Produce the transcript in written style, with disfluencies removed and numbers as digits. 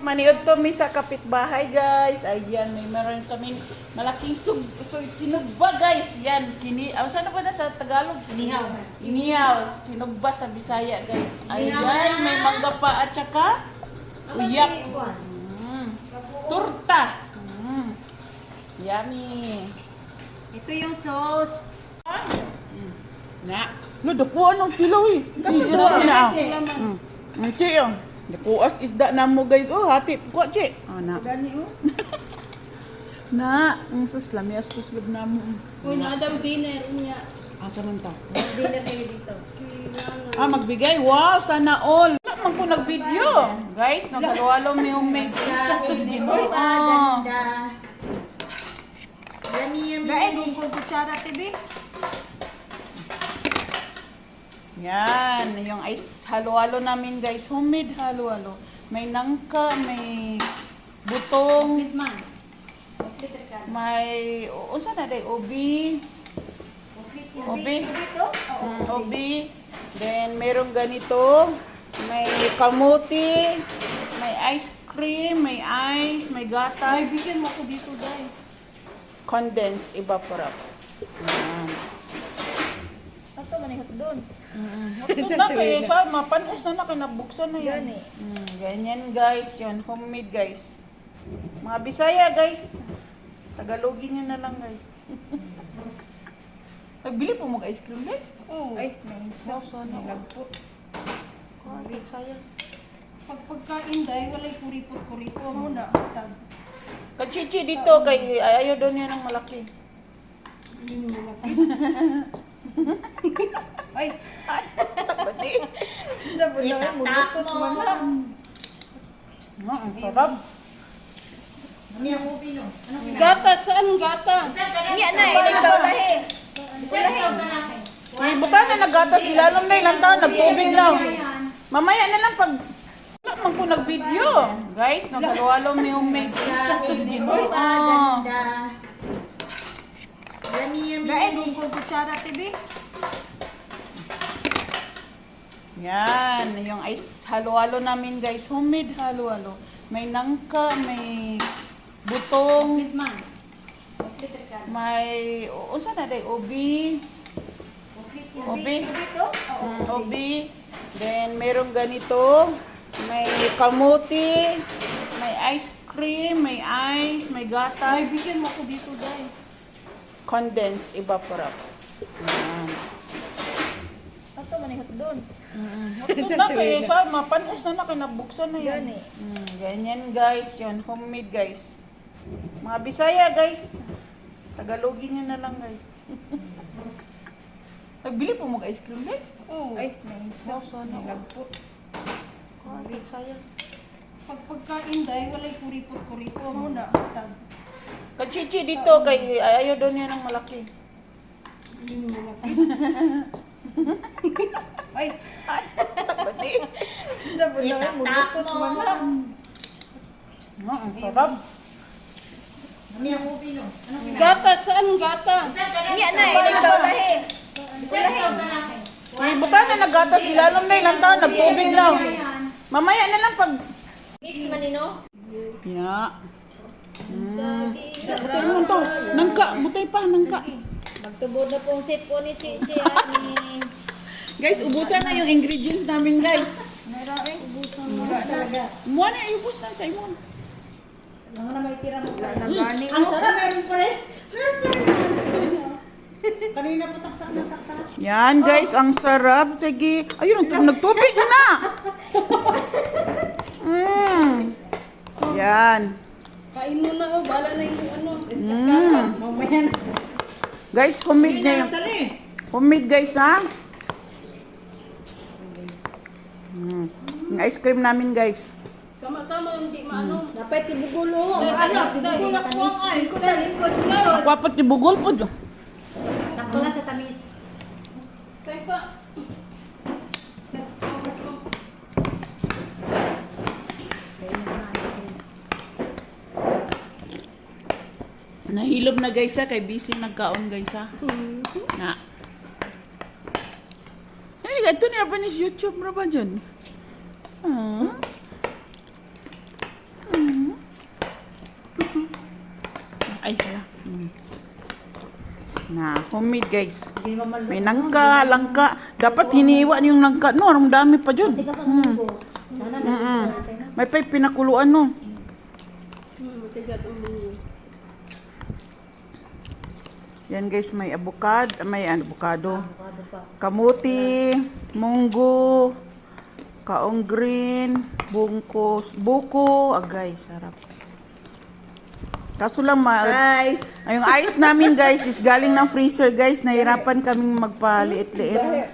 Maniod to mi sa kapitbahay guys. Ayan, may meron kaming malaking sinugba guys. Yan, saan ba na sa Tagalog? Inihaw. Inihaw, sinugba sa Bisaya guys. Ayan, may mangga pa at saka uyak. Turta. Yummy. Ito yung sauce. Na, dakuan ng kilo eh. Ira na. Che yung. Dakuas isda na mo guys. Oh, hati ko che. Na. Gani oh. Na, sus lamias tus lug na mo. Uy, daw dinner niya. Asa man ta? Dinner kayo dito. Magbigay. Wow, sana all. Wala man ko nag-video. Guys, naghalwalo mi umay. Sus Ginoo. Ganda. Yummy. Gae kung kutsara tibi. Yan, yung ice halo-halo namin guys, homemade halo-halo. May nangka, may butong, may, usa na day, ubi. Ubi. Then, merong ganito, may kamuti, may ice cream, may ice, may gatas. Ay, bigyan mo ako dito, dai. Condensed evaporate. Yan. Ato manihot doon. Ito na kayo sa mapanos na kinabuksan na yan. Gani. Ganyan guys, yun. Homemade guys. Mga Bisaya guys. Tagalogin nyo na lang guys. Nagbili po mag ice cream guys? Oo. Ay, may Sauce na. nagput. Bisaya. Pag pagkain, dai, walay kuripot-kuripo. Muna. Tag. Kachichi dito kay ayaw daw niya ng malaki. Hindi mo malaki. Ay, Sakot eh. sa bulan mo lusot man lang. Ang sarap. Niya mo pino. Gatas, saan gatas? Niya na eh, nagtaulahe. May buta na naggatas ilalom na ilang taon, nagtubig lang. Mamaya na lang pag wala man ko nag-video. Guys, naghalwalo mi umay. Sus Ginoo. Gae kung kutsara tibi. Yan, yung ice halo-halo namin guys, homemade halo-halo. May nangka, may butong, may, usa na day, ubi. Ubi. Then, merong ganito, may kamuti, may ice cream, may ice, may Ay, gatas. bigyan mo ako dito, dai. Condensed evaporate. Yan. Ato manihot doon. Ito na kayo sa mapanos na kinabuksan na yan. Gani. Ganyan guys, yun. Homemade guys. Mga Bisaya guys. Tagalogin nyo na lang guys. Nagbili po mag ice cream guys? Oo. Ay, may sauce na. Nagput. Bisaya. Pag pagkain, dai, walay kuripot-kuripo. Muna. Tag. Kachichi dito kay ayaw daw niya ng malaki. Hindi mo malaki. Ay, Sakot eh. sa bulan mo lusot man lang. Ang sarap. Niya mo pino. Gatas, saan gatas? Niya na eh, nagtaulahe. May buta na naggatas ilalom na ilang taon, nagtubig lang. Mamaya na lang pag... Mix manino. Ya. Butay mo to. Nangka, butay pa, nangka. Magtubod na pong sipon ni Chichi ni. Guys, ubusan na yung ingredients namin guys. Meron eh. Ubusan talaga. Muha na, iubos na sa imon. Mga na may tira mo. Nagani. Ang sarap, meron pa rin. Meron pa rin. Kanina po taktak na taktak. Yan guys, ang sarap. Sige. Ayun, nagtubig na. Yan. Kain mo na, oh. Bala na yung ano. Mamaya na. Guys, homemade na yung... Homemade guys ha. Yung ice cream namin guys. Tama-tama, hindi maano. Dapat ibugulo. Dai, Ibugulo po ang ay. Lingkod. Papat ibugol po. Sakto lang sa tamis. Kaya pa. Nahilom na guys ha, kay busy nagkaon guys ha. Na. Ay, ito niya pa ni YouTube na ba dyan? Ay, hala. Na, homemade guys. Hindi mamalok. May nangka, langka. Dapat hiniwa niyo yung langka. No, ang dami pa dyan. Tigas ang munggo. Sana natin na. May pay pinakuluan no. Matigas ang mga. Yan guys, may avocado, Avocado pa. kamuti, munggo, kaong green, buko, agay, sarap. Kaso lang Guys. yung ice namin guys is galing ng freezer guys, nahirapan kaming magpaliit-liit.